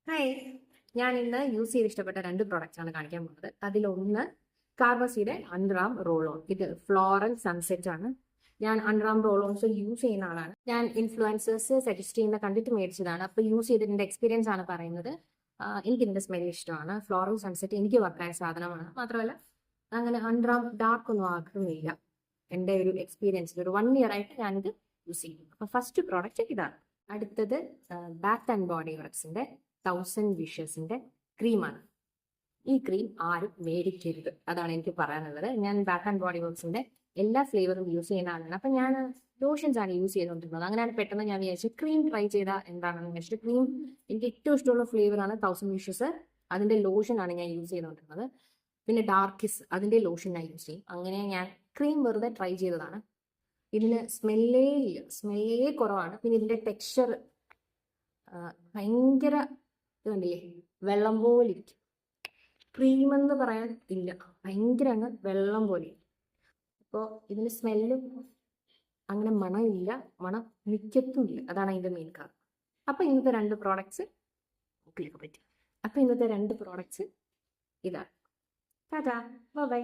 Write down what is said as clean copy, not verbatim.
Hi, ഞാൻ ഇന്ന് use ചെയ്ത് ഇഷ്ടപ്പെട്ട രണ്ട് പ്രോഡക്റ്റ്സ് ആണ് കാണിക്കാൻ പോകുന്നത്. അതിലൊന്ന് കാർബസിയുടെ അണ്ടർആം റോൾ ഓൺ. ഇത് ഫ്ലോറൽ സൺസെറ്റ് ആണ്. ഞാൻ അണ്ടർആം റോൾ ഓൺസ് യൂസ് ചെയ്യുന്ന ആളാണ്. ഞാൻ ഇൻഫ്ലുവൻസേഴ്സ് സജസ്റ്റ് ചെയ്യുന്ന കണ്ടിട്ട് മേടിച്ചതാണ്. അപ്പോൾ യൂസ് ചെയ്തതിന്റെ എക്സ്പീരിയൻസ് ആണ് പറയുന്നത്. എനിക്ക് ഇതിന്റെ സ്മെൽ ഇഷ്ടമാണ്. ഫ്ലോറൽ സൺസെറ്റ് എനിക്ക് വർക്കായ സാധനമാണ്. മാത്രമല്ല അങ്ങനെ അണ്ടർആം ഡാർക്ക് ഒന്നും ആക്കുന്നില്ല. എൻ്റെ ഒരു എക്സ്പീരിയൻസിൽ ഒരു 1 ഇയർ ആയിട്ട് ഞാനിത് യൂസ് ചെയ്യുന്നു. അപ്പോൾ ഫസ്റ്റ് പ്രോഡക്റ്റ് ഇതാണ്. അടുത്തത് ബാത്ത് ആൻഡ് ബോഡി വർക്സിന്റെ 1000 വിഷസിന്റെ ക്രീമാണ്. ഈ ക്രീം ആരും മേടിക്കരുത്, അതാണ് എനിക്ക് പറയാനുള്ളത്. ഞാൻ ബാത്ത് ആൻഡ് ബോഡി വർക്സിന്റെ എല്ലാ ഫ്ലേവറും യൂസ് ചെയ്യുന്ന ആളാണ്. അപ്പൊ ഞാൻ ലോഷൻസ് ആണ് യൂസ് ചെയ്തുകൊണ്ടിരുന്നത്. അങ്ങനെയാണ് പെട്ടെന്ന് ഞാൻ വിചാരിച്ചു ക്രീം ട്രൈ ചെയ്താൽ എന്താണെന്ന് വിചാരിച്ചിട്ട് ക്രീം എനിക്ക് ഏറ്റവും ഇഷ്ടമുള്ള ഫ്ലേവറാണ് 1000 വിഷസ്. അതിന്റെ ലോഷൻ ആണ് ഞാൻ യൂസ് ചെയ്തുകൊണ്ടിരുന്നത്. പിന്നെ ഡാർക്കിസ് അതിന്റെ ലോഷൻ ഞാൻ യൂസ് ചെയ്യും. അങ്ങനെ ഞാൻ ക്രീം വെറുതെ ട്രൈ ചെയ്തതാണ്. ഇതിന് സ്മെല്ലേ കുറവാണ്. പിന്നെ ഇതിന്റെ ടെക്സ്ചർ ഭയങ്കര ഇത് കണ്ടില്ലേ, വെള്ളം പോലെ ഇരിക്കും. ക്രീം എന്ന് പറയാൻ ഇല്ല, ഭയങ്കര അങ്ങ് വെള്ളം പോലെ. അപ്പോൾ ഇതിന് സ്മെല്ലും അങ്ങനെ മണമില്ല, മണം മിക്കത്തുമില്ല. അതാണ് അതിന്റെ മെയിൻ കാരണം. അപ്പൊ ഇന്നത്തെ രണ്ട് പ്രോഡക്ട്സ് ഇതാണ്. ടാറ്റാ, ബൈ.